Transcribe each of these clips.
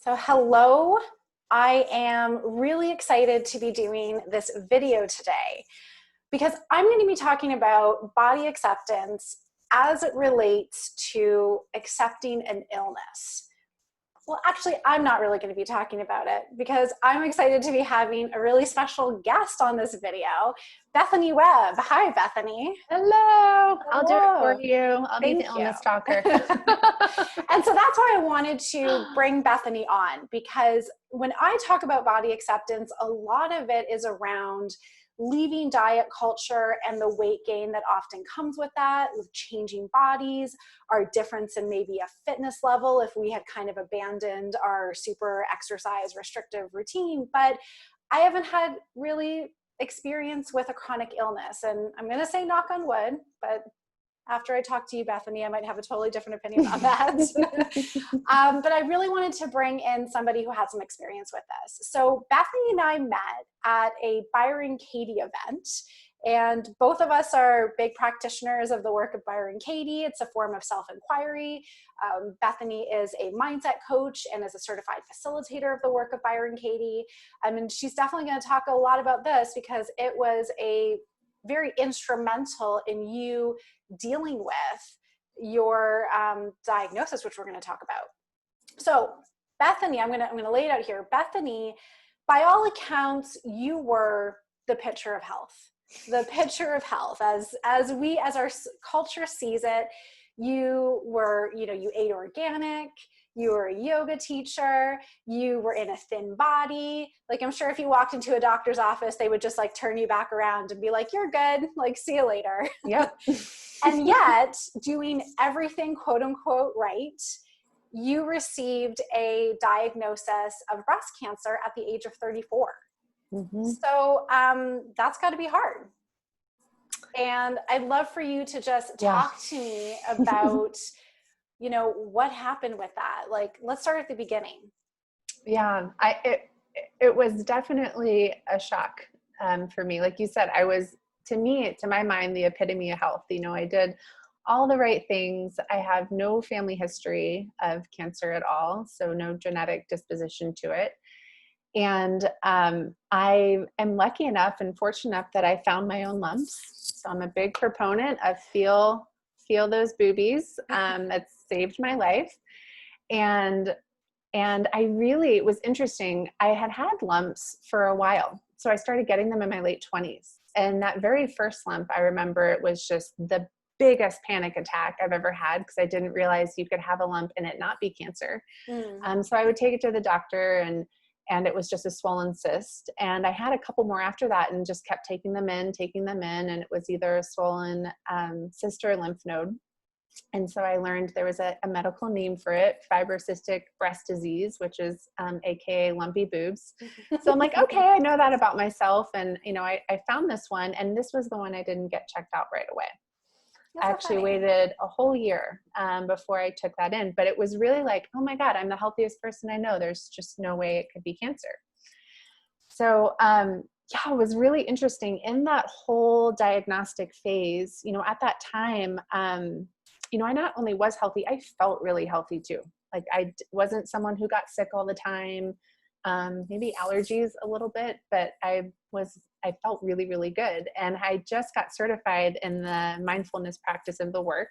So hello, I am really excited to be doing this video today because I'm going to be talking about body acceptance as it relates to accepting an illness. Well, actually, I'm not really going to be talking about it because I'm excited to be having a really special guest on this video, Bethany Webb. Hi, Bethany. Hello. I'll do it for Hello. you. I'll be Thank the you. illness talker. And so that's why I wanted to bring Bethany on, because when I talk about body acceptance, a lot of it is around leaving diet culture and the weight gain that often comes with that, with changing bodies, our difference in maybe a fitness level if we had kind of abandoned our super exercise restrictive routine. But I haven't had really experience with a chronic illness, and I'm going to say knock on wood, but after I talk to you, Bethany, I might have a totally different opinion on that. But I really wanted to bring in somebody who had some experience with this. So Bethany and I met at a Byron Katie event, and both of us are big practitioners of the work of Byron Katie. It's a form of self-inquiry. Bethany is a mindset coach and is a certified facilitator of the work of Byron Katie. And she's definitely going to talk a lot about this because it was a very instrumental in you dealing with your diagnosis, which we're going to talk about. So Bethany, I'm going to lay it out here. Bethany, by all accounts, you were the picture of health. The picture of health as our culture sees it. You were, you ate organic. You were a yoga teacher. You were in a thin body. Like, I'm sure if you walked into a doctor's office, they would just like turn you back around and be like, you're good. Like, see you later. Yep. And yet, doing everything quote unquote right, you received a diagnosis of breast cancer at the age of 34. Mm-hmm. So that's got to be hard. And I'd love for you to just talk to me about what happened with that? Like, let's start at the beginning. Yeah, it was definitely a shock for me. Like you said, I was, to my mind, the epitome of health. I did all the right things. I have no family history of cancer at all, so no genetic disposition to it. And I am lucky enough and fortunate enough that I found my own lumps. So I'm a big proponent of feel those boobies. That saved my life. And it was interesting. I had lumps for a while. So I started getting them in my late 20s. And that very first lump, I remember it was just the biggest panic attack I've ever had because I didn't realize you could have a lump and it not be cancer. So I would take it to the doctor and it was just a swollen cyst. And I had a couple more after that and just kept taking them in. And it was either a swollen cyst or a lymph node. And so I learned there was a medical name for it, fibrocystic breast disease, which is AKA lumpy boobs. So I'm like, okay, I know that about myself. And, I found this one, and this was the one I didn't get checked out right away. I actually waited a whole year before I took that in. But it was really like, oh my God, I'm the healthiest person I know. There's just no way it could be cancer. So it was really interesting in that whole diagnostic phase. At that time, I not only was healthy, I felt really healthy too. Like I wasn't someone who got sick all the time, maybe allergies a little bit, but I felt really, really good. And I just got certified in the mindfulness practice of the work.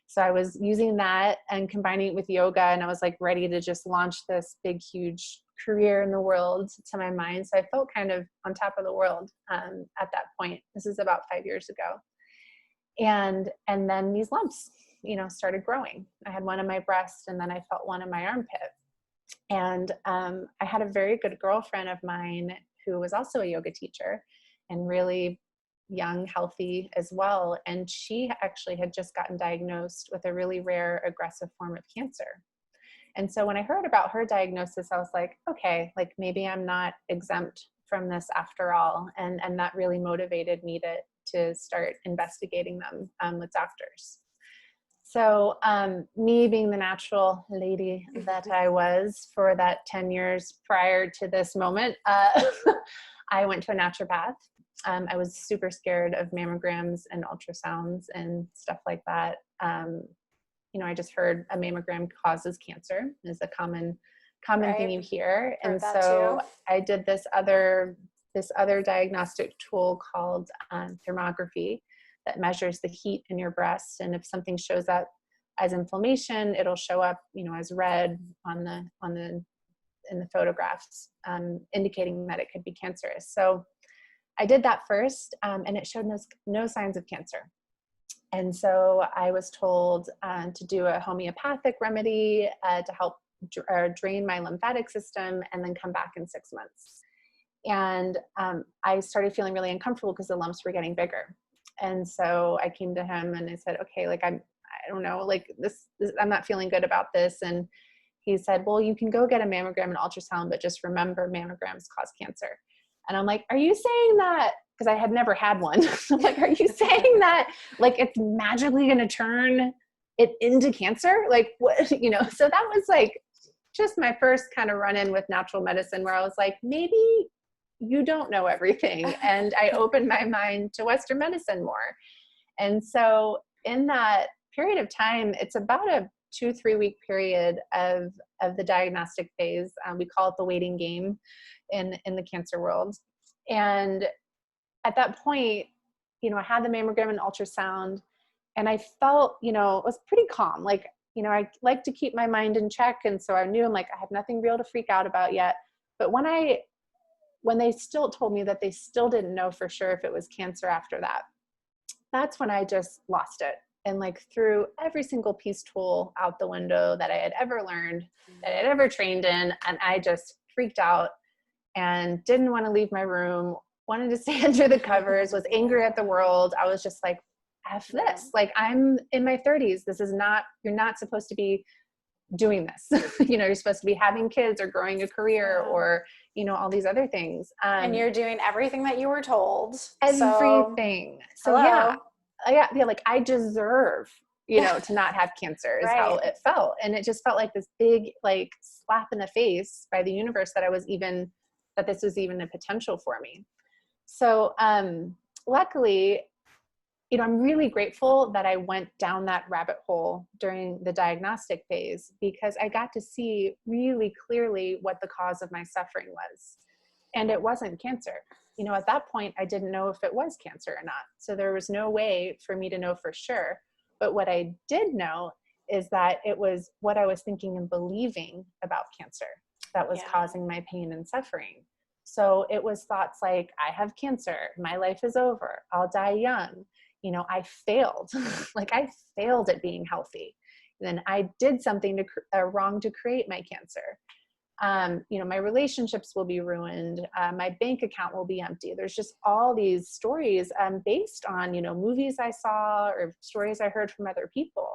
So I was using that and combining it with yoga, and I was like ready to just launch this big, huge career in the world to my mind. So I felt kind of on top of the world at that point. This is about 5 years ago. And then these lumps, started growing. I had one in my breast, and then I felt one in my armpit. And I had a very good girlfriend of mine who was also a yoga teacher and really young, healthy as well. And she actually had just gotten diagnosed with a really rare, aggressive form of cancer. And so when I heard about her diagnosis, I was like, okay, like maybe I'm not exempt from this after all. And that really motivated me to start investigating them with doctors. So me being the natural lady that I was for that 10 years prior to this moment, I went to a naturopath. I was super scared of mammograms and ultrasounds and stuff like that. I just heard a mammogram causes cancer is a common common thing you hear. Heard And that so too. I did this other diagnostic tool called thermography that measures the heat in your breast. And if something shows up as inflammation, it'll show up, as red in the photographs, indicating that it could be cancerous. So I did that first, and it showed no signs of cancer. And so I was told to do a homeopathic remedy to help drain my lymphatic system, and then come back in 6 months. And I started feeling really uncomfortable because the lumps were getting bigger. And so I came to him and I said, okay, like I don't know, like this, I'm not feeling good about this. And he said, well, you can go get a mammogram and ultrasound, but just remember mammograms cause cancer. And I'm like, are you saying that? Because I had never had one. I'm like, are you saying that like it's magically going to turn it into cancer? Like what, so that was like just my first kind of run in with natural medicine, where I was like, maybe you don't know everything. And I opened my mind to Western medicine more. And so in that period of time, it's about a 2-3 week period of the diagnostic phase. We call it the waiting game in the cancer world. And at that point, I had the mammogram and ultrasound, and I felt, it was pretty calm. Like, I like to keep my mind in check. And so I knew, I'm like, I have nothing real to freak out about yet. But when they still told me that they still didn't know for sure if it was cancer after that, that's when I just lost it. And like threw every single peace tool out the window that I had ever learned, that I had ever trained in. And I just freaked out and didn't want to leave my room, wanted to stay under the covers, was angry at the world. I was just like, F this. Like, I'm in my 30s. This is not, you're not supposed to be doing this. You're supposed to be having kids or growing a career or, all these other things. And you're doing everything that you were told. Everything. So yeah, like I deserve, to not have cancer is how it felt. And it just felt like this big, like slap in the face by the universe that that this was even a potential for me. So, luckily, I'm really grateful that I went down that rabbit hole during the diagnostic phase, because I got to see really clearly what the cause of my suffering was. And it wasn't cancer. At that point, I didn't know if it was cancer or not. So there was no way for me to know for sure. But what I did know is that it was what I was thinking and believing about cancer that was causing my pain and suffering. So it was thoughts like, I have cancer, my life is over, I'll die young. I failed. Like I failed at being healthy. Then I did something wrong to create my cancer. My relationships will be ruined. My bank account will be empty. There's just all these stories based on, movies I saw or stories I heard from other people.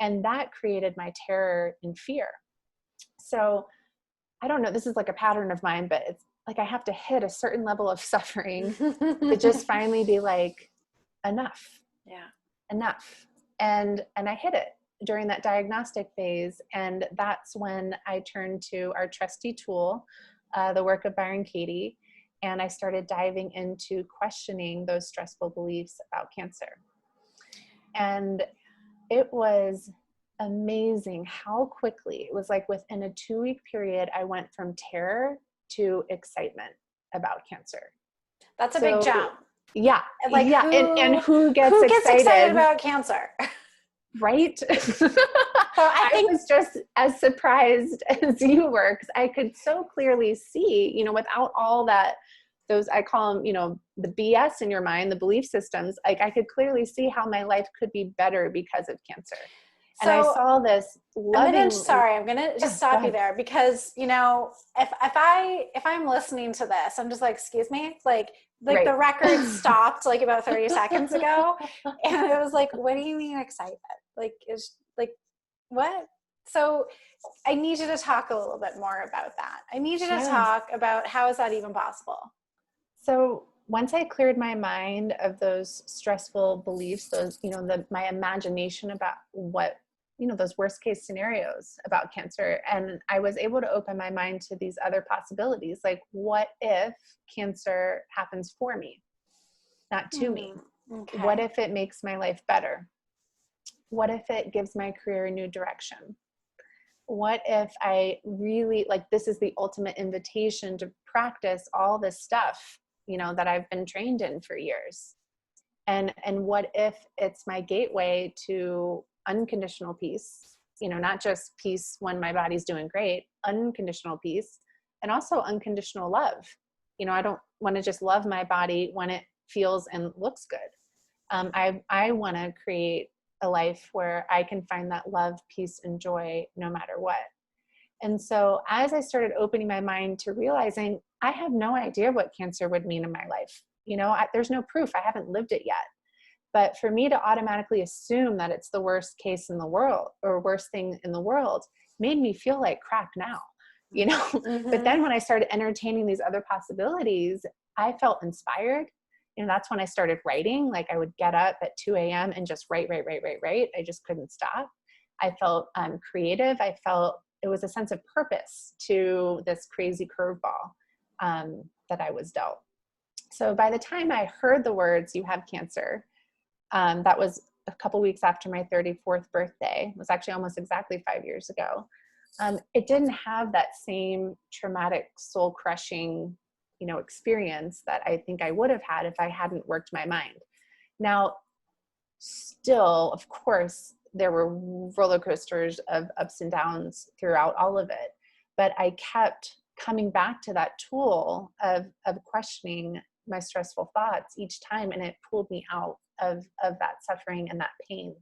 And that created my terror and fear. So I don't know, this is like a pattern of mine, but it's like I have to hit a certain level of suffering to just finally be like, enough. Yeah. Enough. And I hit it during that diagnostic phase. And that's when I turned to our trusty tool, the work of Byron Katie. And I started diving into questioning those stressful beliefs about cancer. And it was amazing how quickly, it was like within a 2-week period, I went from terror to excitement about cancer. That's a big jump. Yeah. Like and who gets excited about cancer? Right? So I was just as surprised as you were, because I could so clearly see, without all that, those, I call them, the BS in your mind, the belief systems, like I could clearly see how my life could be better because of cancer. And I saw this loving. I'm gonna just stop you there, because if I'm listening to this, I'm just like, excuse me, like the record stopped like about 30 seconds ago, and it was like, what do you mean excitement? Like it's like what? So I need you to talk a little bit more about that. I need you to talk about how is that even possible? So once I cleared my mind of those stressful beliefs, those, my imagination about what, those worst case scenarios about cancer, and I was able to open my mind to these other possibilities. Like, what if cancer happens for me, not to me? Okay. What if it makes my life better? What if it gives my career a new direction? what if I really, like, this is the ultimate invitation to practice all this stuff, that I've been trained in for years. And what if it's my gateway to unconditional peace, not just peace when my body's doing great, unconditional peace, and also unconditional love. I don't want to just love my body when it feels and looks good. I want to create a life where I can find that love, peace, and joy no matter what. And so as I started opening my mind to realizing I have no idea what cancer would mean in my life, there's no proof. I haven't lived it yet. But for me to automatically assume that it's the worst case in the world or worst thing in the world made me feel like crap now, Mm-hmm. But then when I started entertaining these other possibilities, I felt inspired. That's when I started writing. Like, I would get up at 2 a.m. and just write. I just couldn't stop. I felt creative. I felt it was a sense of purpose to this crazy curveball that I was dealt. So by the time I heard the words, "You have cancer," that was a couple weeks after my 34th birthday. It was actually almost exactly 5 years ago. It didn't have that same traumatic, soul-crushing, experience that I think I would have had if I hadn't worked my mind. Now, still, of course, there were roller coasters of ups and downs throughout all of it, but I kept coming back to that tool of questioning my stressful thoughts each time, and it pulled me out of that suffering and that pain,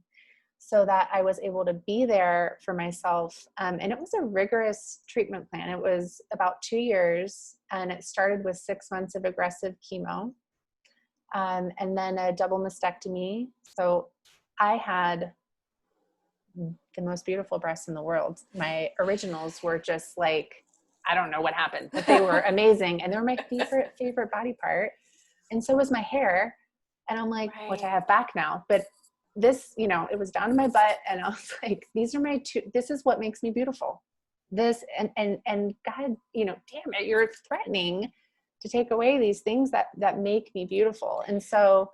so that I was able to be there for myself. And it was a rigorous treatment plan. It was about 2 years, and it started with 6 months of aggressive chemo, and then a double mastectomy. So I had the most beautiful breasts in the world. My originals were just like, I don't know what happened, but they were amazing. And they were my favorite body part. And so was my hair. And I'm like, Right. which I have back now, but this, it was down to my butt. And I was like, these are my two, this is what makes me beautiful. This, and God, damn it, you're threatening to take away these things that make me beautiful. And so,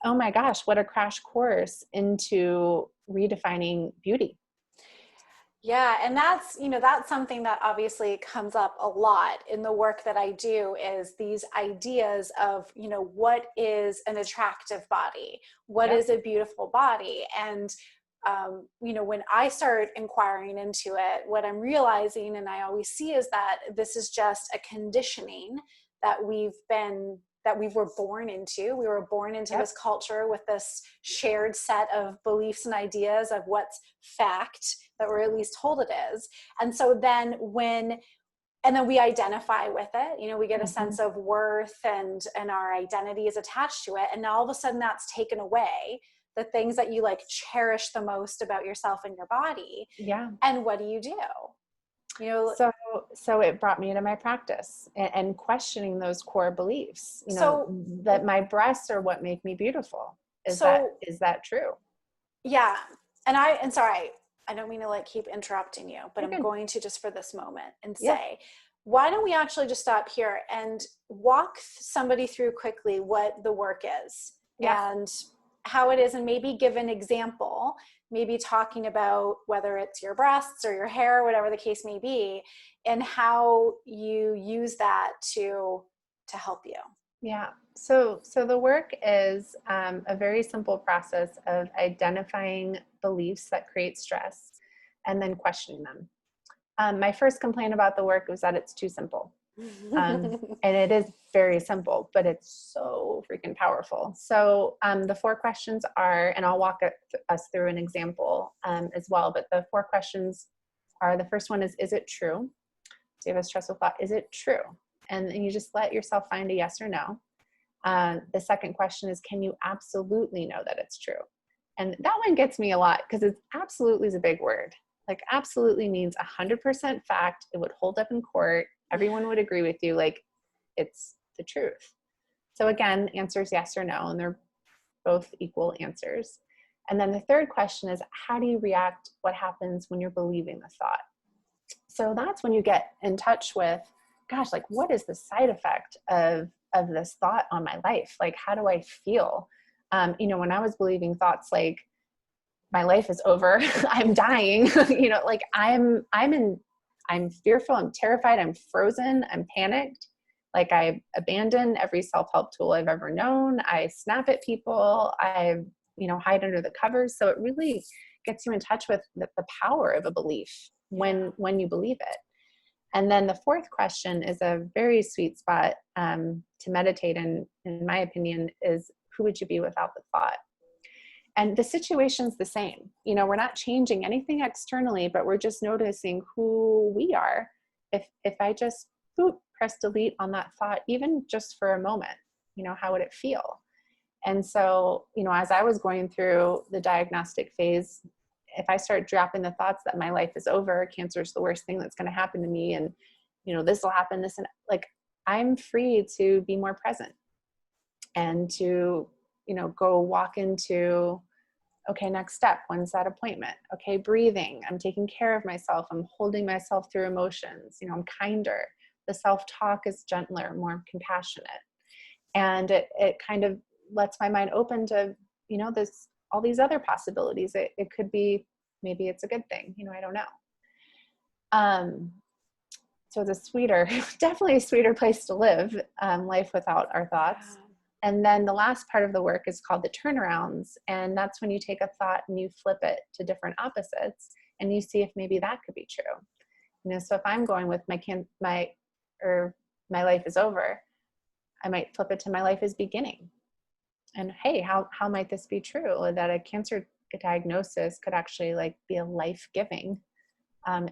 oh my gosh, what a crash course into redefining beauty. Yeah. And that's something that obviously comes up a lot in the work that I do, is these ideas of, what is an attractive body? What Yep. is a beautiful body? And, when I start inquiring into it, what I'm realizing, and I always see, is that this is just a conditioning that we were born into. We were born into Yep. this culture with this shared set of beliefs and ideas of what's fact, that we're at least told it is. And so then we identify with it, we get a sense of worth, and our identity is attached to it. And now all of a sudden that's taken away, the things that you cherish the most about yourself and your body. Yeah. And what do? So it brought me into my practice and questioning those core beliefs, that my breasts are what make me beautiful. Is that true? Yeah. And sorry, I don't mean to keep interrupting you, but I'm going to, just for this moment, and say, why don't we actually just stop here and walk somebody through quickly what the work is and how it is, and maybe give an example, maybe talking about whether it's your breasts or your hair, whatever the case may be, and how you use that to help you. Yeah. So the work is a very simple process of identifying beliefs that create stress and then questioning them. My first complaint about the work was that it's too simple. And it is very simple, but it's so freaking powerful. So the 4 questions are, and I'll walk us through an example as well, but the 4 questions are, the first one is it true? So you have a stressful thought, is it true? And you just let yourself find a yes or no. The second question is, can you absolutely know that it's true? And that one gets me a lot, because it's absolutely is a big word. Like, absolutely means 100% fact. It would hold up in court. Everyone would agree with you. Like, it's the truth. So again, answers yes or no, and they're both equal answers. And then the third question is, how do you react? What happens when you're believing the thought? So that's when you get in touch with, gosh, what is the side effect of this thought on my life? How do I feel? When I was believing thoughts like, my life is over. I'm dying. Like I'm fearful. I'm terrified. I'm frozen. I'm panicked. Like I abandon every self-help tool I've ever known. I snap at people. I, hide under the covers. So it really gets you in touch with the power of a belief when you believe it. And then the fourth question is a very sweet spot to meditate in my opinion, is who would you be without the thought? And the situation's the same. We're not changing anything externally, but we're just noticing who we are. If I just press delete on that thought, even just for a moment, how would it feel? And so, as I was going through the diagnostic phase, if I start dropping the thoughts that my life is over, cancer is the worst thing that's going to happen to me, and, this will happen, this, and like, I'm free to be more present and to, go walk into, okay, next step. When's that appointment? Okay, breathing. I'm taking care of myself. I'm holding myself through emotions. I'm kinder. The self-talk is gentler, more compassionate. And it kind of lets my mind open to, all these other possibilities. It could be, maybe it's a good thing, I don't know. So it's definitely a sweeter place to live, life without our thoughts. Yeah. And then the last part of the work is called the turnarounds. And that's when you take a thought and you flip it to different opposites and you see if maybe that could be true. So if I'm going with my life is over, I might flip it to my life is beginning. And hey, how might this be true? That a cancer diagnosis could actually be a life-giving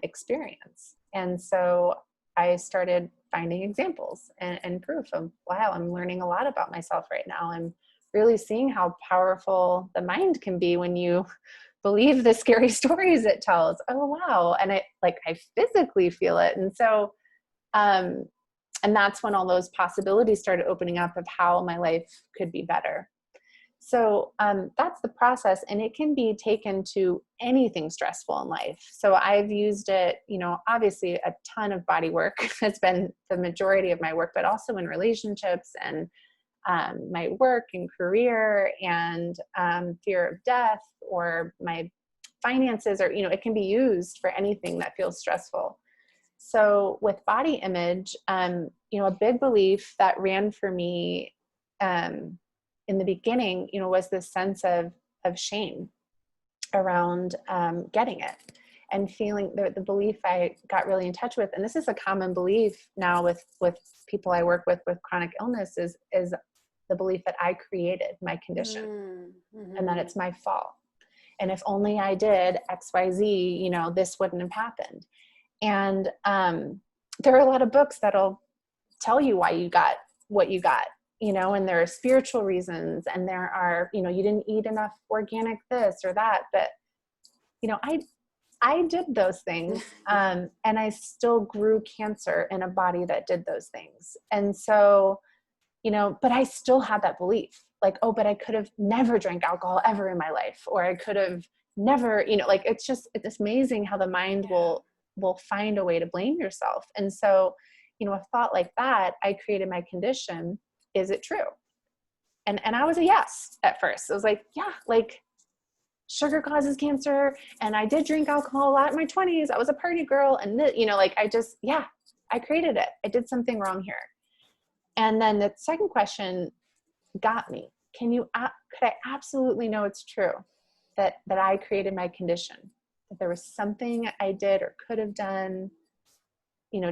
experience. And so I started finding examples and proof of, wow, I'm learning a lot about myself right now. I'm really seeing how powerful the mind can be when you believe the scary stories it tells. Oh, wow. And I physically feel it. And so, and that's when all those possibilities started opening up of how my life could be better. So that's the process, and it can be taken to anything stressful in life. So I've used it, obviously a ton of body work has been the majority of my work, but also in relationships and my work and career and fear of death or my finances, or, it can be used for anything that feels stressful. So with body image, a big belief that ran for me in the beginning, was this sense of shame around getting it, and feeling the belief I got really in touch with. And this is a common belief now with people I work with chronic illness is the belief that I created my condition and that it's my fault. And if only I did XYZ, this wouldn't have happened. And there are a lot of books that'll tell you why you got what you got. And there are spiritual reasons, and there are, you didn't eat enough organic this or that, but, I did those things. And I still grew cancer in a body that did those things. And so, but I still had that belief, but I could have never drank alcohol ever in my life, or I could have never, it's amazing how the mind will find a way to blame yourself. And so, a thought like that, I created my condition. Is it true? And I was a yes at first. I was yeah, sugar causes cancer. And I did drink alcohol a lot in my 20s. I was a party girl. And I created it. I did something wrong here. And then the second question got me. Could I absolutely know it's true that I created my condition, that there was something I did or could have done,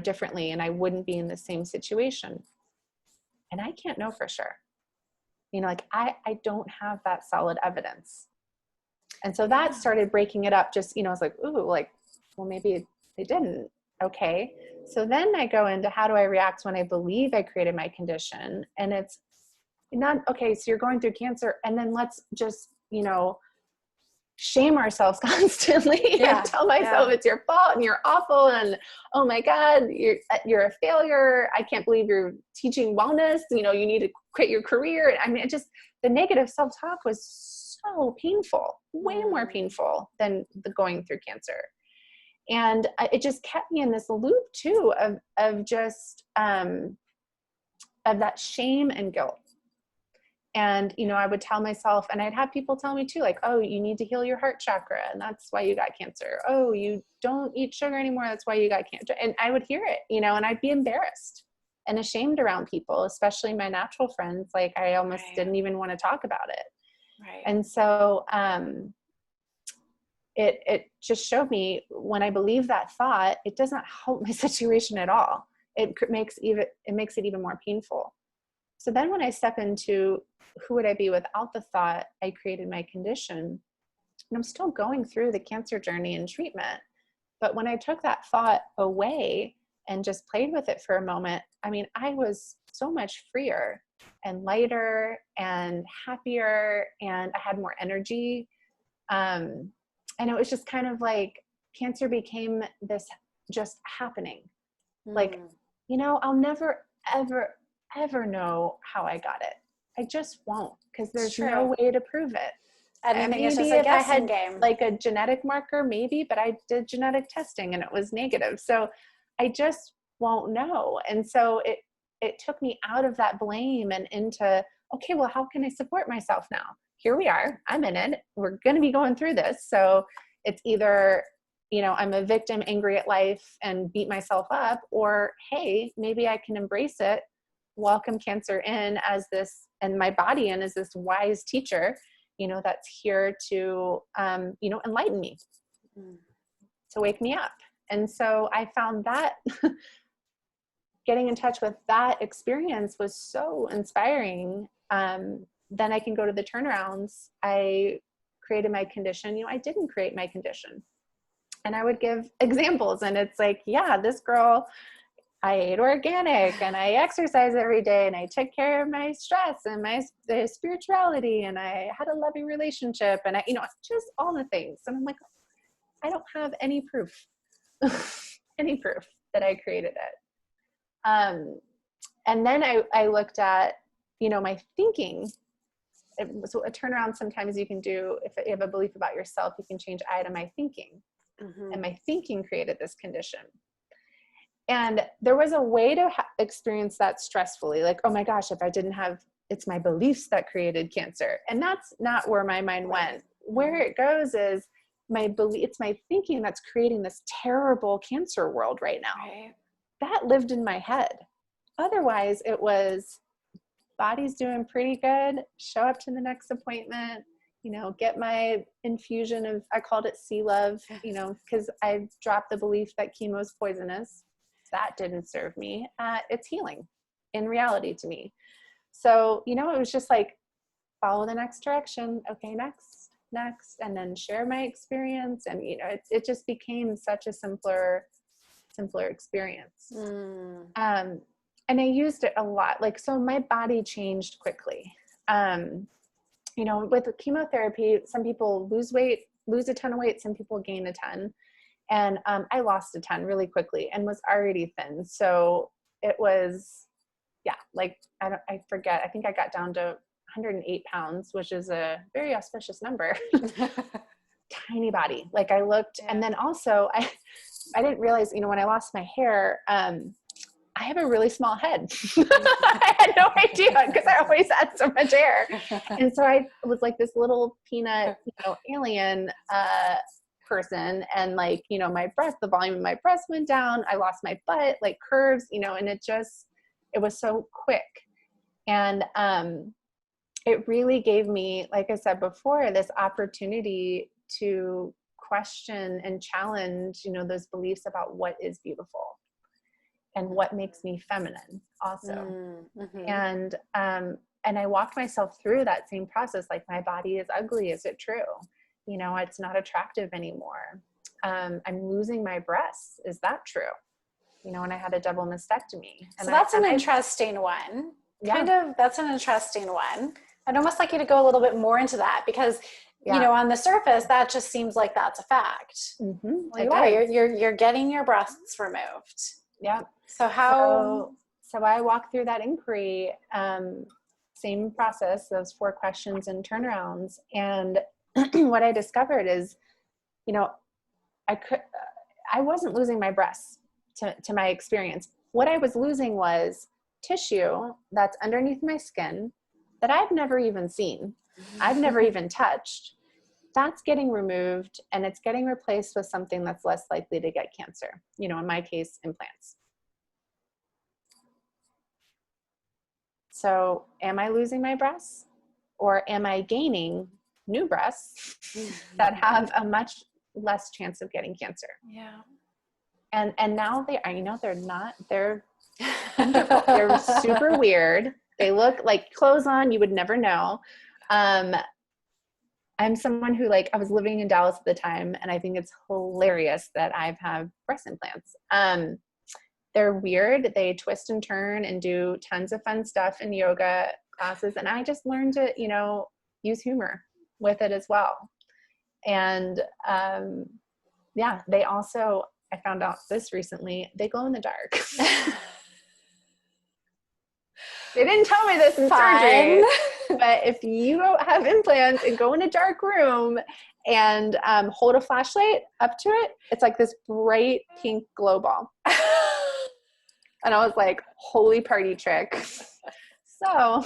differently, and I wouldn't be in the same situation? And I can't know for sure. I don't have that solid evidence. And so that started breaking it up. Just, I was well, maybe they didn't. Okay. So then I go into, how do I react when I believe I created my condition? And it's not, okay, so you're going through cancer, and then let's just, shame ourselves constantly and tell myself it's your fault and you're awful and oh my God, you're a failure. I can't believe you're teaching wellness. You need to quit your career. I mean, the negative self-talk was so painful, way more painful than the going through cancer. And it just kept me in this loop too of just of that shame and guilt. And, you know, I would tell myself, and I'd have people tell me too, like, oh, you need to heal your heart chakra, and that's why you got cancer. Oh, you don't eat sugar anymore, that's why you got cancer. And I would hear it, you know, and I'd be embarrassed and ashamed around people, especially my natural friends. Like, I almost didn't even want to talk about it. Right. And so it just showed me, when I believe that thought, it doesn't help my situation at all. It makes it even more painful. So then when I step into who would I be without the thought I created my condition, and I'm still going through the cancer journey and treatment, but when I took that thought away and just played with it for a moment, I mean, I was so much freer and lighter and happier, and I had more energy. And it was just kind of like cancer became this just happening. Like, you know, I'll never, ever, ever know how I got it. I just won't, because there's no way to prove it. Anything is just maybe a if I guessing had game. like a genetic marker, maybe, but I did genetic testing and it was negative. So I just won't know. And so it took me out of that blame and into, okay, well, how can I support myself now? Here we are, I'm in it. We're going to be going through this. So it's either, you know, I'm a victim, angry at life and beat myself up, or, hey, maybe I can embrace it, welcome cancer in as this, and my body in as this wise teacher, you know, that's here to, you know, enlighten me, to wake me up. And so I found that getting in touch with that experience was so inspiring. Then I can go to the turnarounds. I created my condition. You know, I didn't create my condition. And I would give examples, and it's like, yeah, this girl, I ate organic and I exercise every day and I took care of my stress and my spirituality, and I had a loving relationship, and I, you know, just all the things. And I'm like, I don't have any proof, any proof that I created it. And then I looked at, you know, my thinking. So a turnaround sometimes you can do, if you have a belief about yourself, you can change I to my thinking. And my thinking created this condition. And there was a way to experience that stressfully. Like, oh my gosh, if I didn't have, it's my beliefs that created cancer. And that's not where my mind went. Where it goes is my belief, it's my thinking that's creating this terrible cancer world right now. Right. That lived in my head. Otherwise it was, body's doing pretty good, show up to the next appointment, you know, get my infusion of, I called it sea love, you know, because I dropped the belief that chemo is poisonous. That didn't serve me. It's healing in reality to me. So, you know, it was just like, follow the next direction. Okay, next, and then share my experience. And, you know, it just became such a simpler experience. And I used it a lot. Like, so my body changed quickly. You know, with chemotherapy, some people lose a ton of weight. Some people gain a ton. And I lost a ton really quickly and was already thin. So it was, yeah, like, I forget. I think I got down to 108 pounds, which is a very auspicious number. Tiny body. Like, I looked, and then also I didn't realize, you know, when I lost my hair, I have a really small head. I had no idea, because I always had so much hair. And so I was like this little peanut, you know, alien person. And like, you know, my breast, the volume of my breast went down. I lost my butt, like curves, you know, and it was so quick. And it really gave me, like I said before, this opportunity to question and challenge, you know, those beliefs about what is beautiful and what makes me feminine also. And I walked myself through that same process. Like, my body is ugly. Is it true? You know, it's not attractive anymore. I'm losing my breasts. Is that true? You know, and I had a double mastectomy. And so that's an interesting one. Yeah. That's an interesting one. I'd almost like you to go a little bit more into that, because you know, on the surface, that just seems like that's a fact. Well, you're getting your breasts removed. Yeah. So how? So I walked through that inquiry, same process, those 4 questions and turnarounds. And what I discovered is, you know, I wasn't losing my breasts to my experience. What I was losing was tissue that's underneath my skin that I've never even seen, I've never even touched, that's getting removed, and it's getting replaced with something that's less likely to get cancer. You know, in my case, implants. So am I losing my breasts, or am I gaining new breasts that have a much less chance of getting cancer? Yeah. And now they are, you know, they're wonderful. They're super weird. They look like clothes on, you would never know. I'm someone who, like, I was living in Dallas at the time, and I think it's hilarious that I've had breast implants. They're weird. They twist and turn and do tons of fun stuff in yoga classes. And I just learned to, you know, use humor with it as well. And yeah, they also, I found out this recently, they glow in the dark. They didn't tell me this in surgery, but if you have implants and go in a dark room and hold a flashlight up to it, it's like this bright pink glow ball. And I was like, holy party trick. So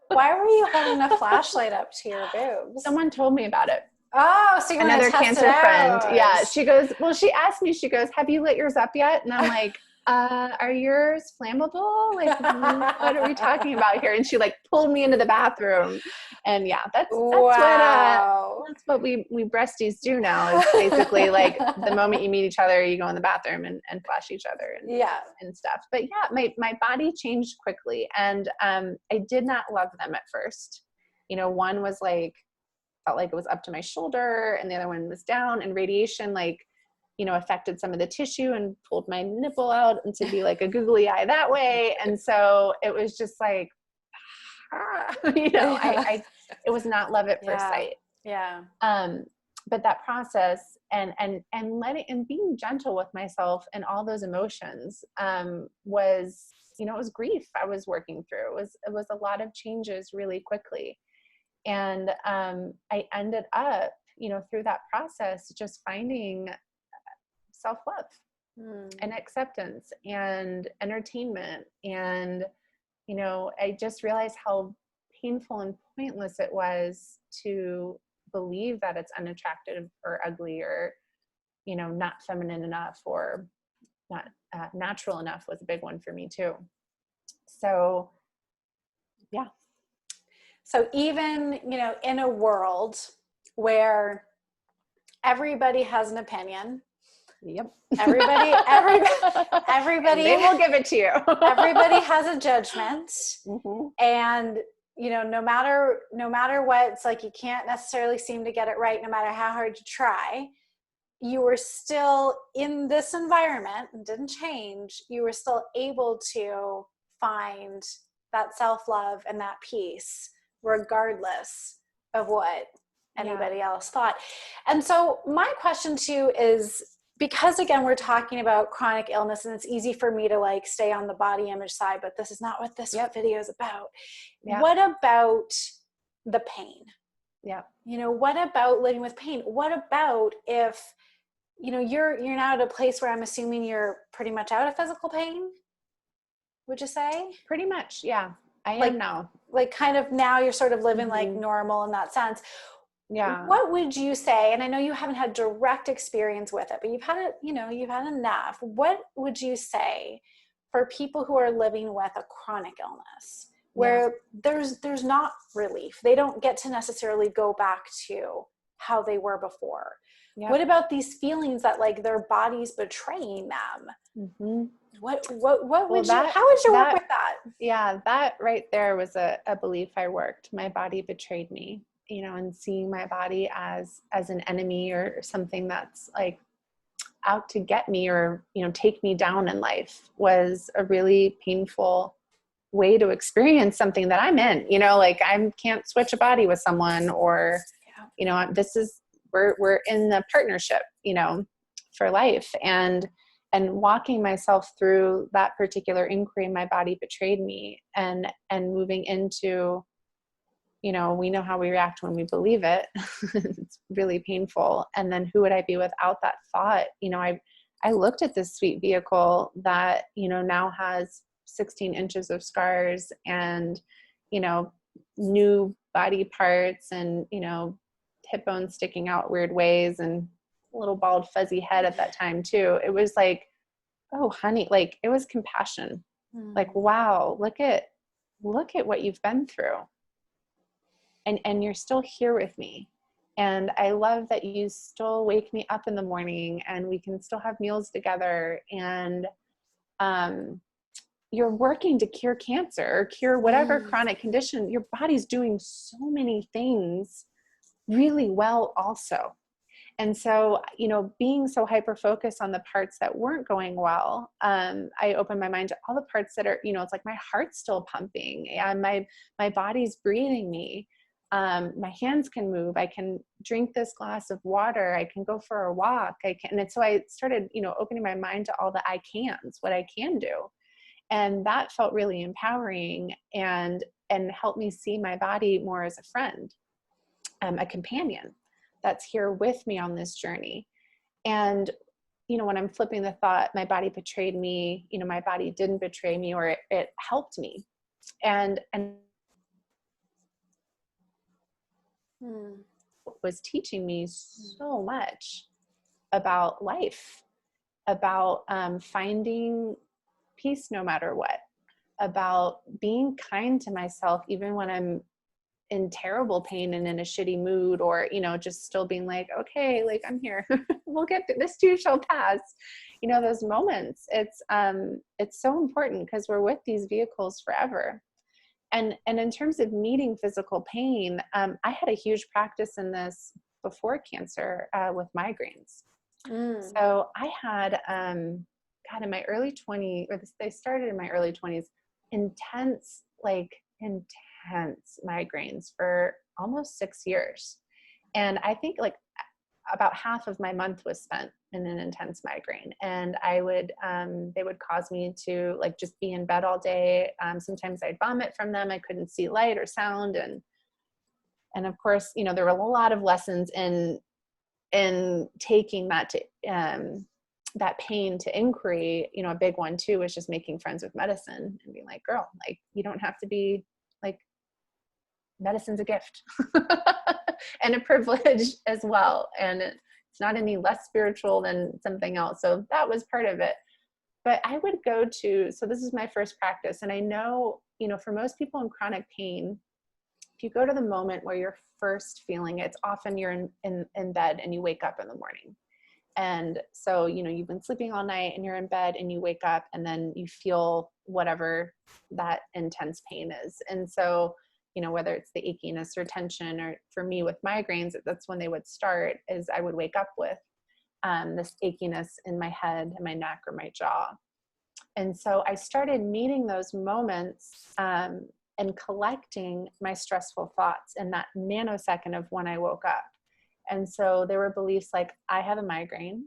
why were you holding a flashlight up to your boobs? Someone told me about it. Oh, so you're another test cancer friend. Yeah. She goes, well, she asked me, she goes, have you lit yours up yet? And I'm like, are yours flammable? Like, what are we talking about here? And she like pulled me into the bathroom. And yeah, that's what we breasties do now, is basically like the moment you meet each other, you go in the bathroom and flash each other and stuff. But yeah, my body changed quickly, and I did not love them at first. You know, one was like, felt like it was up to my shoulder, and the other one was down, and radiation, like, you know, affected some of the tissue and pulled my nipple out and to be like a googly eye that way. And so it was just like, you know, it was not love at first sight. Yeah. But that process and letting, and being gentle with myself and all those emotions, was, you know, it was grief I was working through. It was a lot of changes really quickly. And, I ended up, you know, through that process, just finding self-love and acceptance and entertainment. And, you know, I just realized how painful and pointless it was to believe that it's unattractive or ugly, or, you know, not feminine enough, or not natural enough was a big one for me too. So, yeah. So even, you know, in a world where everybody has an opinion, Yep. Everybody, they will give it to you. Everybody has a judgment, and you know, no matter what, it's like you can't necessarily seem to get it right, no matter how hard you try. You were still in this environment and didn't change. You were still able to find that self-love and that peace, regardless of what anybody else thought. And so my question to you is, because again, we're talking about chronic illness, and it's easy for me to like stay on the body image side, but this is not what this video is about. What about the pain? You know, what about living with pain? What about if, you know, you're now at a place where I'm assuming you're pretty much out of physical pain? Would you say? Pretty much. Yeah. I am now. Like kind of now you're sort of living like normal in that sense. Yeah. What would you say? And I know you haven't had direct experience with it, but you've had it, you know, you've had enough. What would you say for people who are living with a chronic illness where there's not relief? They don't get to necessarily go back to how they were before. What about these feelings that like their body's betraying them? What would you, how would you work with that? Yeah, that right there was a belief I worked. My body betrayed me, you know, and seeing my body as an enemy or something that's like out to get me or, you know, take me down in life was a really painful way to experience something that I'm in, you know, like I can't switch a body with someone, or, you know, we're in the partnership, you know, for life. And walking myself through that particular inquiry, my body betrayed me, and moving into, you know, we know how we react when we believe it. It's really painful. And then who would I be without that thought? You know, I looked at this sweet vehicle that, you know, now has 16 inches of scars and, you know, new body parts and, hip bones sticking out weird ways and a little bald fuzzy head at that time too. It was like, oh honey, like it was compassion. Like, wow, look at what you've been through. And you're still here with me. And I love that you still wake me up in the morning and we can still have meals together. And you're working to cure cancer or cure whatever chronic condition. Your body's doing so many things really well also. And so, being so hyper-focused on the parts that weren't going well, I opened my mind to all the parts that are, it's like my heart's still pumping and my body's breathing me. My hands can move. I can drink this glass of water. I can go for a walk. And so I started, opening my mind to all the I cans, what I can do. And that felt really empowering and helped me see my body more as a friend, a companion that's here with me on this journey. And, when I'm flipping the thought, my body betrayed me, my body didn't betray me, or it helped me. And was teaching me so much about life, about finding peace no matter what, about being kind to myself even when I'm in terrible pain and in a shitty mood, or just still being like, okay, like I'm here. We'll get through this too, shall pass. Those moments, it's so important because we're with these vehicles forever. And in terms of meeting physical pain, I had a huge practice in this before cancer with migraines. So I had in my early 20s, they started in my early 20s, intense migraines for almost 6 years. And I think like about half of my month was spent in an intense migraine. And I would, they would cause me to like just be in bed all day. Sometimes I'd vomit from them. I couldn't see light or sound. And of course, there were a lot of lessons in taking that to, that pain to inquiry. A big one too was just making friends with medicine and being like, girl, like you don't have to be like, medicine's a gift and a privilege as well. And it's not any less spiritual than something else. So that was part of it. But I would go to, so this is my first practice. And I know, for most people in chronic pain, if you go to the moment where you're first feeling it, it's often you're in bed and you wake up in the morning. And so, you've been sleeping all night and you're in bed and you wake up and then you feel whatever that intense pain is. And so, whether it's the achiness or tension, or for me with migraines, that's when they would start, is I would wake up with this achiness in my head and my neck or my jaw. And so I started meeting those moments and collecting my stressful thoughts in that nanosecond of when I woke up. And so there were beliefs like, I have a migraine.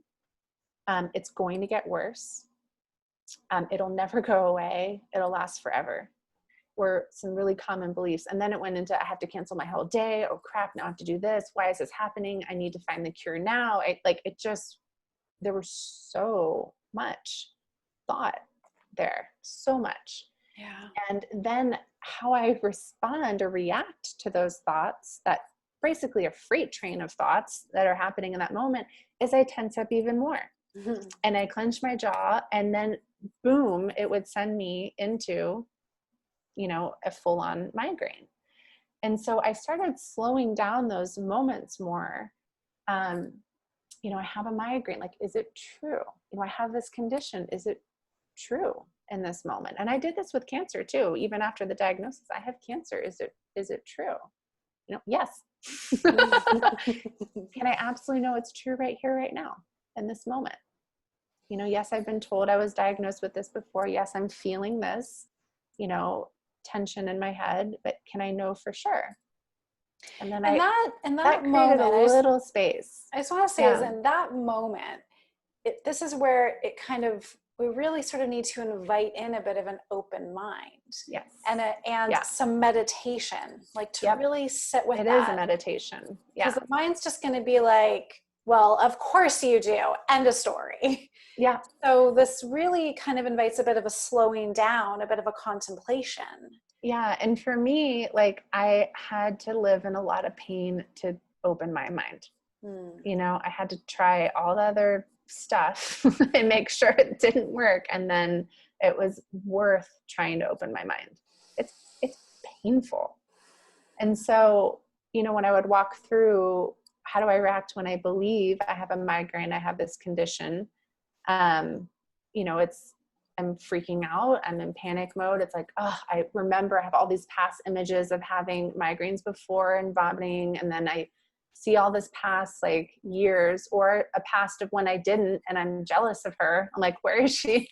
It's going to get worse. It'll never go away. It'll last forever. Were some really common beliefs. And then it went into, I have to cancel my whole day. Oh crap, now I have to do this. Why is this happening? I need to find the cure now. There was so much thought there, so much. Yeah. And then how I respond or react to those thoughts, that basically a freight train of thoughts that are happening in that moment, is I tense up even more. And I clench my jaw, and then boom, it would send me into a full-on migraine. And so I started slowing down those moments more. I have a migraine. Like, is it true? I have this condition. Is it true in this moment? And I did this with cancer too. Even after the diagnosis, I have cancer. Is it true? Yes. Can I absolutely know it's true right here, right now, in this moment? Yes, I've been told I was diagnosed with this before. Yes, I'm feeling this, tension in my head, but can I know for sure? And then that created moment, a little space. I just want to say is in that moment, this is where it kind of, we really sort of need to invite in a bit of an open mind. Yes. And some meditation, like to really sit with it. It is a meditation. Yeah. Because the mind's just going to be like, well, of course you do. End of story. Yeah. So this really kind of invites a bit of a slowing down, a bit of a contemplation. Yeah. And for me, like I had to live in a lot of pain to open my mind. Mm. You know, I had to try all the other stuff and make sure it didn't work. And then it was worth trying to open my mind. It's painful. And so, you know, when I would walk through, how do I react when I believe I have a migraine, I have this condition, you know, I'm freaking out. I'm in panic mode. It's like, oh, I remember I have all these past images of having migraines before and vomiting. And then I see all this past like years or a past of when I didn't, and I'm jealous of her. I'm like, where is she?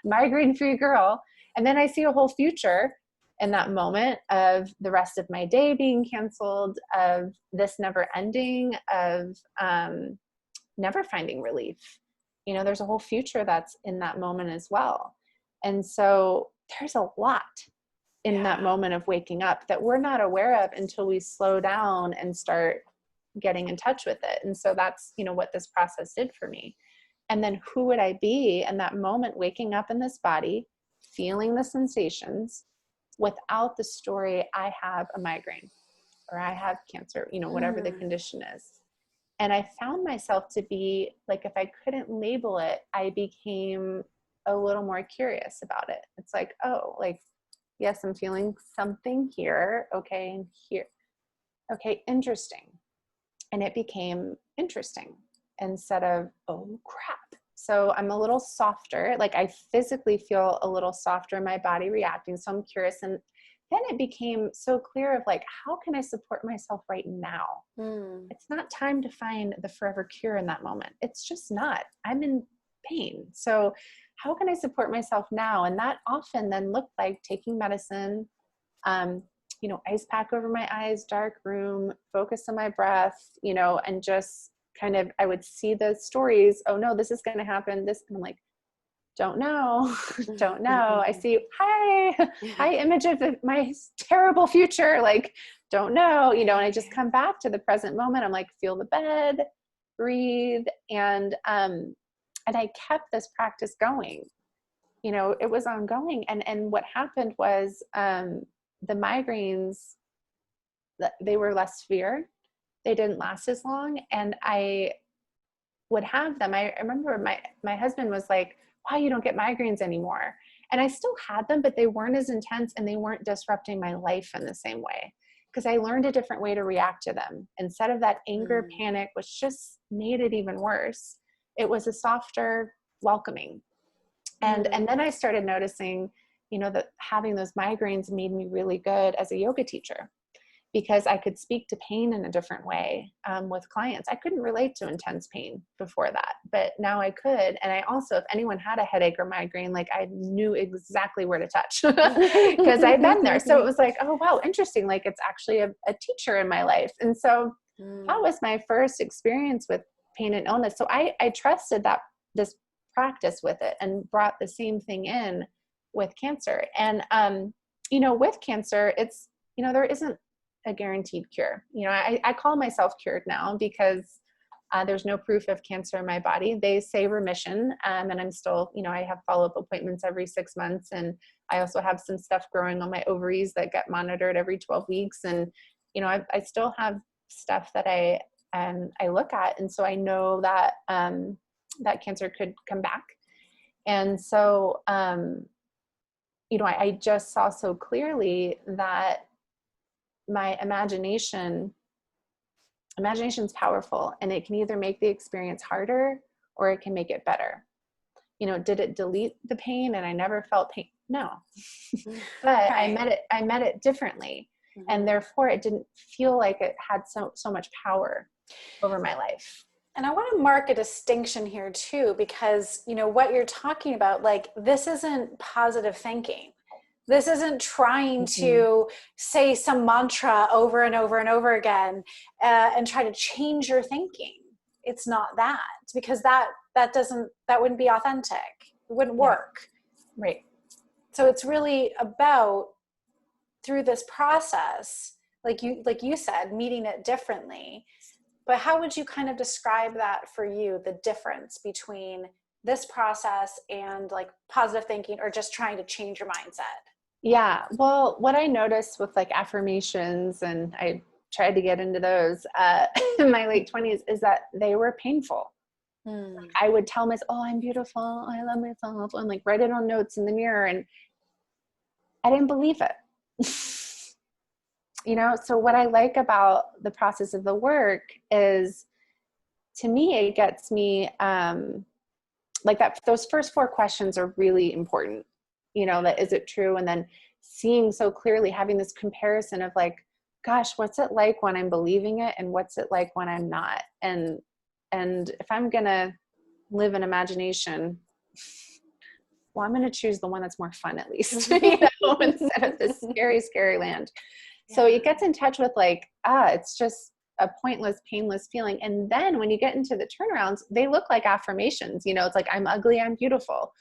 Migraine free girl. And then I see a whole future in that moment of the rest of my day being canceled, of this never ending, of never finding relief. You know, there's a whole future that's in that moment as well. And so there's a lot in that moment of waking up that we're not aware of until we slow down and start getting in touch with it. And so that's, you know, what this process did for me. And then who would I be in that moment, waking up in this body, feeling the sensations without the story, I have a migraine or I have cancer, you know, whatever the condition is. And I found myself to be like, if I couldn't label it, I became a little more curious about it. It's like, oh, like, yes, I'm feeling something here. Okay. And here. Okay. Interesting. And it became interesting instead of, oh crap. So I'm a little softer. Like I physically feel a little softer in my body reacting. So I'm curious. And then it became so clear of like, how can I support myself right now? It's not time to find the forever cure in that moment. It's just not. I'm in pain. So how can I support myself now? And that often then looked like taking medicine, you know, ice pack over my eyes, dark room, focus on my breath, you know, and just kind of, I would see the stories. Oh no, this is going to happen. This, and I'm like, don't know, don't know. I see, hi image of my terrible future. Like, don't know, you know, and I just come back to the present moment. I'm like, feel the bed, breathe. And I kept this practice going, you know, it was ongoing. And what happened was, the migraines, they were less severe. They didn't last as long. And I would have them. I remember my husband was like, wow, you don't get migraines anymore. And I still had them, but they weren't as intense and they weren't disrupting my life in the same way because I learned a different way to react to them. Instead of that anger, panic, which just made it even worse, it was a softer welcoming. And then I started noticing, you know, that having those migraines made me really good as a yoga teacher because I could speak to pain in a different way with clients. I couldn't relate to intense pain before that, but now I could. And I also, if anyone had a headache or migraine, like I knew exactly where to touch because I'd been there. So it was like, oh, wow, interesting. Like it's actually a teacher in my life. And so that was my first experience with pain and illness. So I trusted that this practice with it and brought the same thing in with cancer. And, you know, with cancer, it's, you know, there isn't a guaranteed cure. You know, I call myself cured now because there's no proof of cancer in my body. They say remission, and I'm still, you know, I have follow-up appointments every 6 months. And I also have some stuff growing on my ovaries that get monitored every 12 weeks. And, you know, I still have stuff that I look at. And so I know that, that cancer could come back. And so, you know, I just saw so clearly that my imagination is powerful, and it can either make the experience harder or it can make it better. You know, did it delete the pain and I never felt pain? No. But I met it differently. And therefore it didn't feel like it had so much power over my life. And I want to mark a distinction here too, because, you know, what you're talking about, like, this isn't positive thinking. This isn't trying to say some mantra over and over and over again and try to change your thinking. It's not that, because that wouldn't be authentic. It wouldn't work. Right. So it's really about, through this process, like you said, meeting it differently. But how would you kind of describe that for you, the difference between this process and like positive thinking or just trying to change your mindset? Yeah. Well, what I noticed with like affirmations, and I tried to get into those in my late 20s, is that they were painful. Hmm. I would tell myself, oh, I'm beautiful, I love myself, and like write it on notes in the mirror. And I didn't believe it. So what I like about the process of the work is, to me, it gets me like that. Those first four questions are really important. That is it true? And then seeing so clearly, having this comparison of like, gosh, what's it like when I'm believing it, and what's it like when I'm not? And if I'm gonna live in imagination, well, I'm gonna choose the one that's more fun, at least, instead of this scary, scary land. So it gets in touch with like, it's just a pointless, painless feeling. And then when you get into the turnarounds, they look like affirmations. It's like, I'm ugly, I'm beautiful.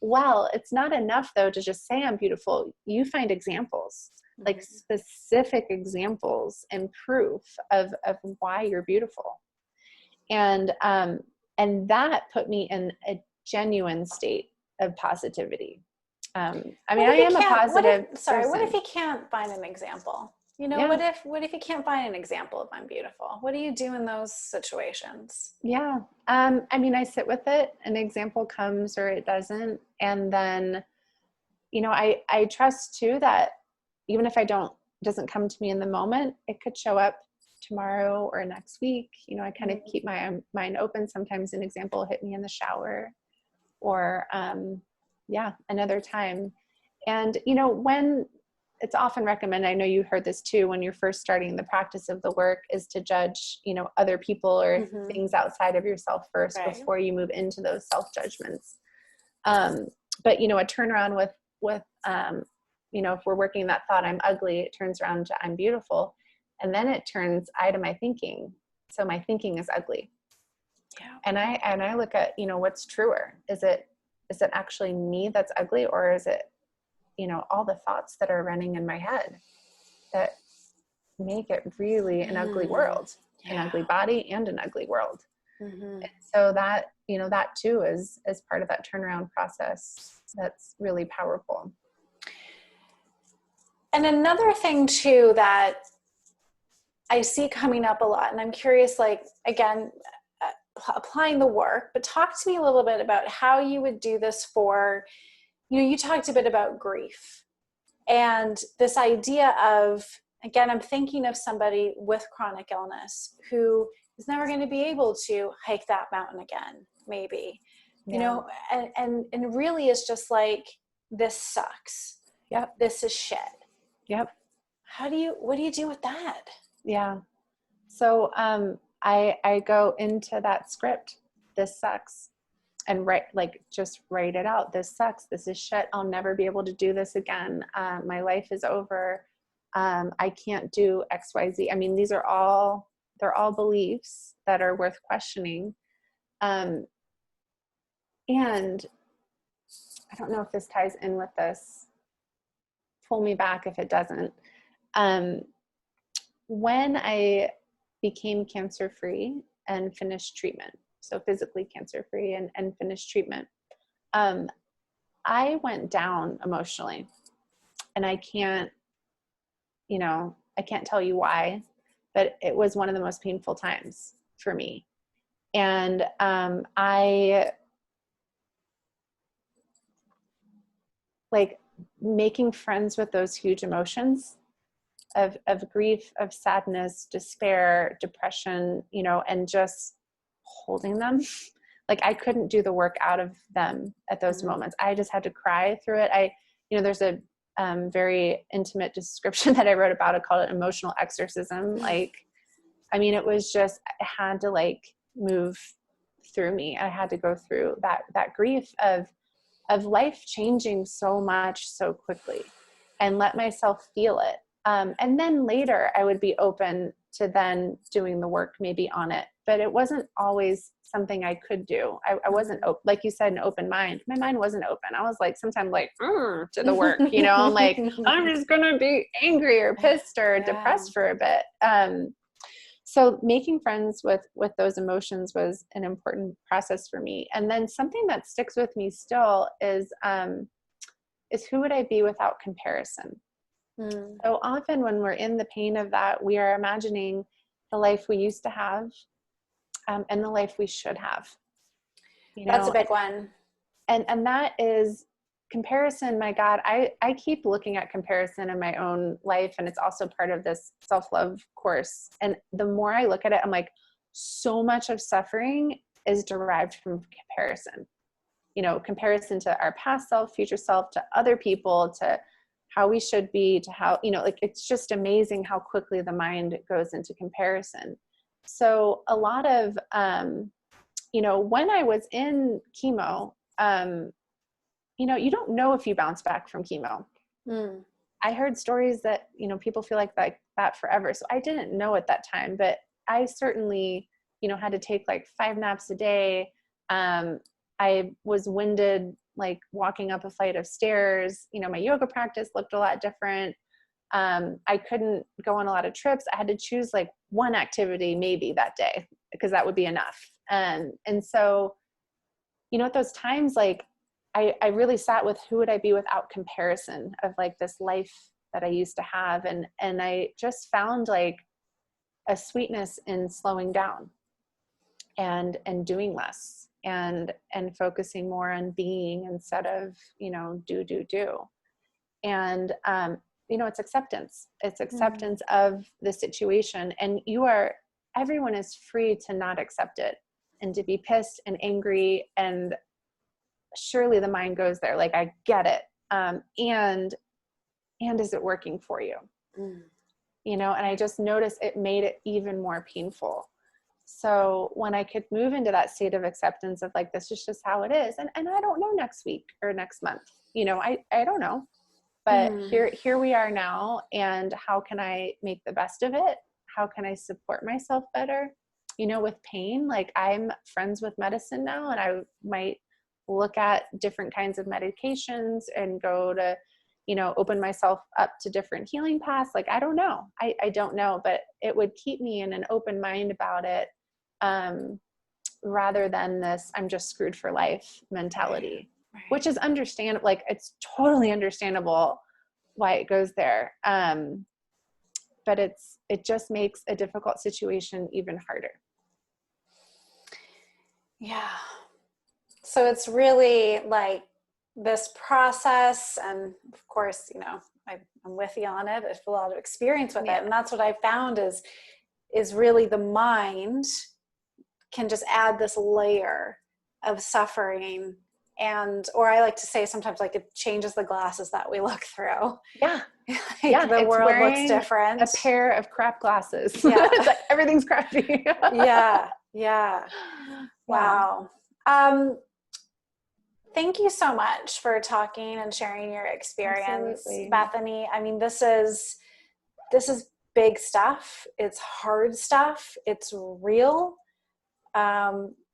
Well, it's not enough though to just say I'm beautiful. You find examples, like specific examples and proof of why you're beautiful. And that put me in a genuine state of positivity. I mean, I am a positive person. What if you can't find an example? Yeah. What if you can't find an example of I'm beautiful? What do you do in those situations? Yeah. I mean, I sit with it. An example comes or it doesn't. And then, I trust too that even if doesn't come to me in the moment, it could show up tomorrow or next week. I kind of keep my mind open. Sometimes an example hit me in the shower or, another time. And, when it's often recommended, I know you heard this too, when you're first starting the practice of the work, is to judge, other people or things outside of yourself first, right, before you move into those self-judgments. But, a turnaround with, if we're working that thought, I'm ugly, it turns around to I'm beautiful. And then it turns I to my thinking. So my thinking is ugly. Yeah. And I look at, what's truer. Is it actually me that's ugly, or is it, all the thoughts that are running in my head that make it really an ugly world, an ugly body and an ugly world. And so that, that too is part of that turnaround process. That's really powerful. And another thing too that I see coming up a lot, and I'm curious, like, again, applying the work, but talk to me a little bit about how you would do this for, you talked a bit about grief and this idea of, again, I'm thinking of somebody with chronic illness who is never going to be able to hike that mountain again, maybe, and really is just like, this sucks. Yep. This is shit. Yep. What do you do with that? Yeah. So, I go into that script, this sucks, and just write it out. This sucks. This is shit. I'll never be able to do this again. My life is over. I can't do X, Y, Z. I mean, they're all beliefs that are worth questioning. And I don't know if this ties in with this. Pull me back if it doesn't. When I became cancer-free and finished treatment, so physically cancer-free and finished treatment, I went down emotionally, and I can't tell you why, but it was one of the most painful times for me. And I like making friends with those huge emotions of grief, of sadness, despair, depression, and just holding them. Like I couldn't do the work out of them at those moments. I just had to cry through it. There's a very intimate description that I wrote about it, called it emotional exorcism. Like, I mean, it was just, it had to like move through me. I had to go through that grief of life changing so much so quickly, and let myself feel it. And then later I would be open to then doing the work maybe on it, but it wasn't always something I could do. I wasn't open, like you said, an open mind. My mind wasn't open. I was like, sometimes like, to the work, I'm like, I'm just going to be angry or pissed or depressed for a bit. So making friends with those emotions was an important process for me. And then something that sticks with me still is, is who would I be without comparison? So often when we're in the pain of that, we are imagining the life we used to have, and the life we should have. That's a big one. And that is comparison. My God, I keep looking at comparison in my own life, and it's also part of this self-love course. And the more I look at it, I'm like, so much of suffering is derived from comparison. Comparison to our past self, future self, to other people, to how we should be, to how, like, it's just amazing how quickly the mind goes into comparison. So a lot of, when I was in chemo, you don't know if you bounce back from chemo. I heard stories that, people feel like that forever. So I didn't know at that time, but I certainly, had to take like 5 naps a day. I was winded, like walking up a flight of stairs. My yoga practice looked a lot different. I couldn't go on a lot of trips. I had to choose like one activity maybe that day, because that would be enough. And so, at those times, like I really sat with who would I be without comparison of like this life that I used to have. And I just found like a sweetness in slowing down and doing less and focusing more on being instead of, do. And, it's acceptance. It's acceptance of the situation. And everyone is free to not accept it and to be pissed and angry. And surely the mind goes there, like, I get it. And is it working for you? And I just noticed it made it even more painful. So when I could move into that state of acceptance of like, this is just how it is. And I don't know next week or next month, I don't know, but here we are now. And how can I make the best of it? How can I support myself better? With pain, like I'm friends with medicine now, and I might look at different kinds of medications and go to, open myself up to different healing paths. Like, I don't know. I don't know, but it would keep me in an open mind about it, rather than this, I'm just screwed for life mentality, which is understandable. Like, it's totally understandable why it goes there. But it just makes a difficult situation even harder. Yeah. So it's really like this process, and of course, I'm with you on it. I have a lot of experience with it. And that's what I found is really the mind can just add this layer of suffering. Or I like to say sometimes, like, it changes the glasses that we look through. Yeah. The world looks different. A pair of crap glasses. It's like everything's crappy. Yeah. Wow. Thank you so much for talking and sharing your experience, Absolutely. Bethany. I mean, this is big stuff. It's hard stuff. It's real.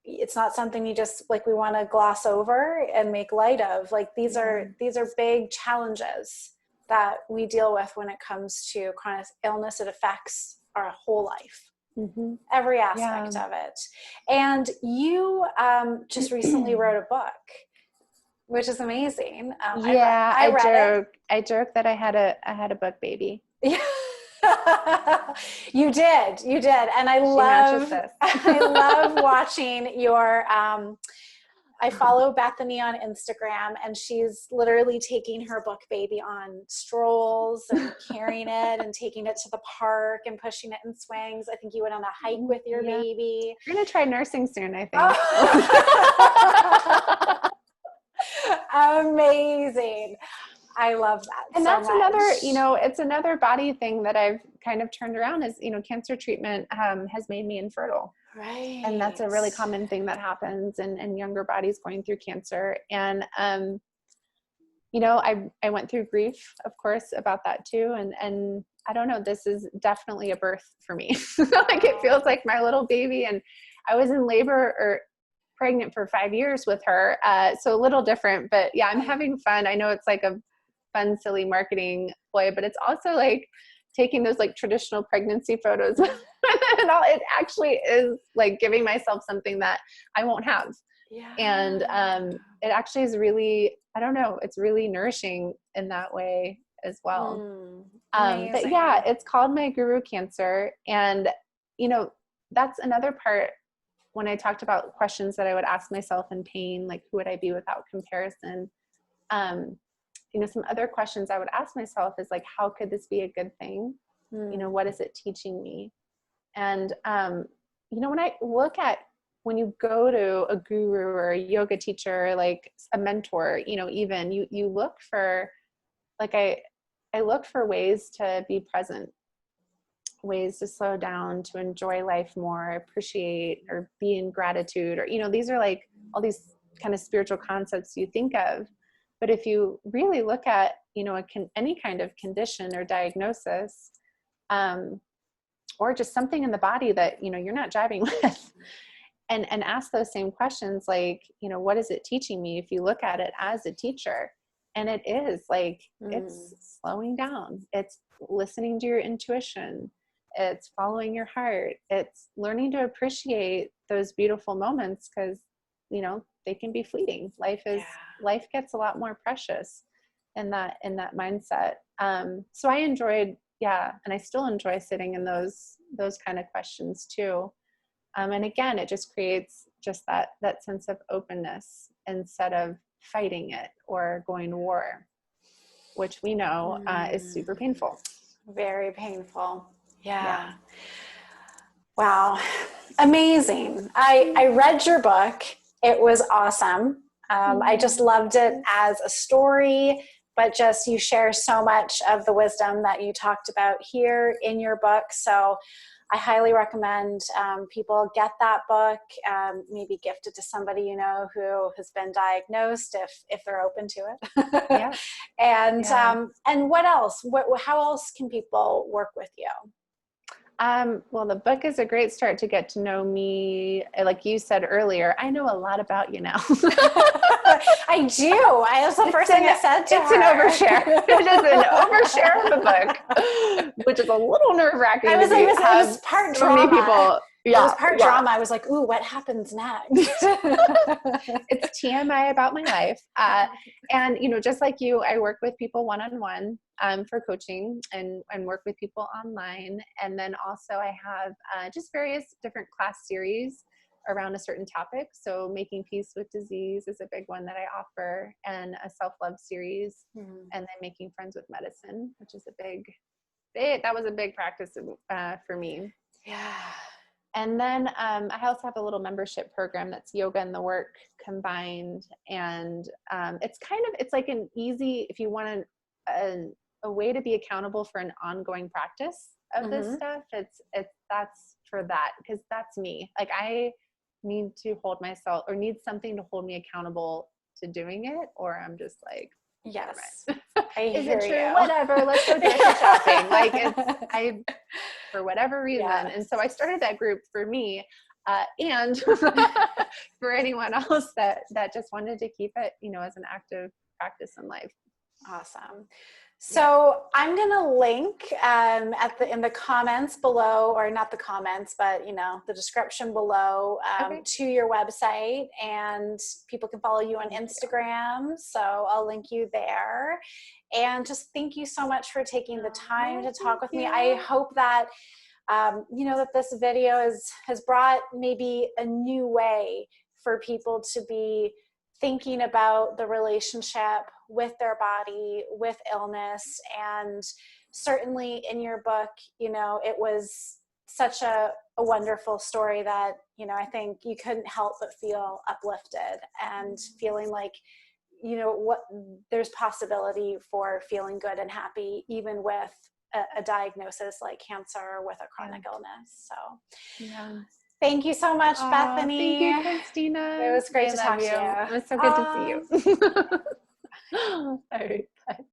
It's not something you just like, we want to gloss over and make light of. Like, these are big challenges that we deal with when it comes to chronic illness. It affects our whole life. Every aspect of it. And you just recently wrote a book, which is amazing. I joke that I had a book baby. You did. And I love watching your, I follow Bethany on Instagram, and she's literally taking her book baby on strolls and carrying it and taking it to the park and pushing it in swings. I think you went on a hike with your baby. We're going to try nursing soon, I think. Amazing. I love that. And that's another, it's another body thing that I've kind of turned around is, cancer treatment has made me infertile. Right. And that's a really common thing that happens in younger bodies going through cancer. And, I went through grief, of course, about that too. And I don't know, this is definitely a birth for me. Like, it feels like my little baby, and I was in labor or pregnant for 5 years with her. So a little different, but yeah, I'm having fun. I know it's like a fun, silly marketing ploy, but it's also like taking those like traditional pregnancy photos and all. It actually is like giving myself something that I won't have Yeah. And it actually is really, I don't know, it's really nourishing in that way as well. But yeah, Amazing. it's called My Guru Cancer. And, you know, that's another part when I talked about questions that I would ask myself in pain, like who would I be without comparison? You know, some other questions I would ask myself is like, how could this be a good thing? You know, what is it teaching me? And, you know, when I look at, when you go to a guru or a yoga teacher, like a mentor, you know, even you look for, like, I look for ways to be present, ways to slow down, to enjoy life more, appreciate, or be in gratitude, or, you know, these are like all these kind of spiritual concepts you think of. But if you really look at, you know, any kind of condition or diagnosis, or just something in the body that, you know, you're not jiving with, and ask those same questions, like, you know, what is it teaching me? If you look at it as a teacher, and it is like, it's slowing down, it's listening to your intuition, it's following your heart, it's learning to appreciate those beautiful moments, because, you know, they can be fleeting. Life gets a lot more precious in that mindset. So I enjoyed, and I still enjoy sitting in those kind of questions too. And again, it just creates just that sense of openness instead of fighting it or going to war, which we know is super painful. Very painful. Yeah. Wow. Amazing. I read your book. It was awesome. I just loved it as a story, but just you share so much of the wisdom that you talked about here in your book. So I highly recommend people get that book, maybe gift it to somebody, you know, who has been diagnosed, if they're open to it. And what else? How else can people work with you? Well, the book is a great start to get to know me. Like you said earlier, I know a lot about you now. I do. That's the first thing I said to her. It's an overshare. It is an overshare of a book, which is a little nerve-wracking. It was part so drama. Many people. Yeah, it was part drama. I was like, ooh, what happens next? It's TMI about my life. And, you know, just like you, I work with people one-on-one for coaching and work with people online. And then also I have just various different class series around a certain topic. So Making Peace with Disease is a big one that I offer, and a self-love series, and then Making Friends with Medicine, which is that was a big practice for me. Yeah. And then I also have a little membership program that's yoga and the work combined. And it's like an easy, if you want a way to be accountable for an ongoing practice of this stuff, that's for that, because that's me. Like, I need to hold myself, or need something to hold me accountable to doing it, or I'm just like, yes, is it true? Whatever, let's go grocery shopping. Like, for whatever reason. Yes. And so I started that group for me, and for anyone else that just wanted to keep it, you know, as an active practice in life. Awesome. So I'm going to link in the comments below, or not the comments, but, you know, the description below to your website, and people can follow you on Instagram. So I'll link you there. And just thank you so much for taking the time to talk with me. I hope that, you know, that this video has brought maybe a new way for people to be thinking about the relationship with their body, with illness. And certainly in your book, you know, it was such a wonderful story that, you know, I think you couldn't help but feel uplifted and feeling like, you know, there's possibility for feeling good and happy, even with a diagnosis like cancer or with a chronic illness. So thank you so much, Bethany. Thank you, Christina. It was great to talk to you. It was so good to see you. All right, bye.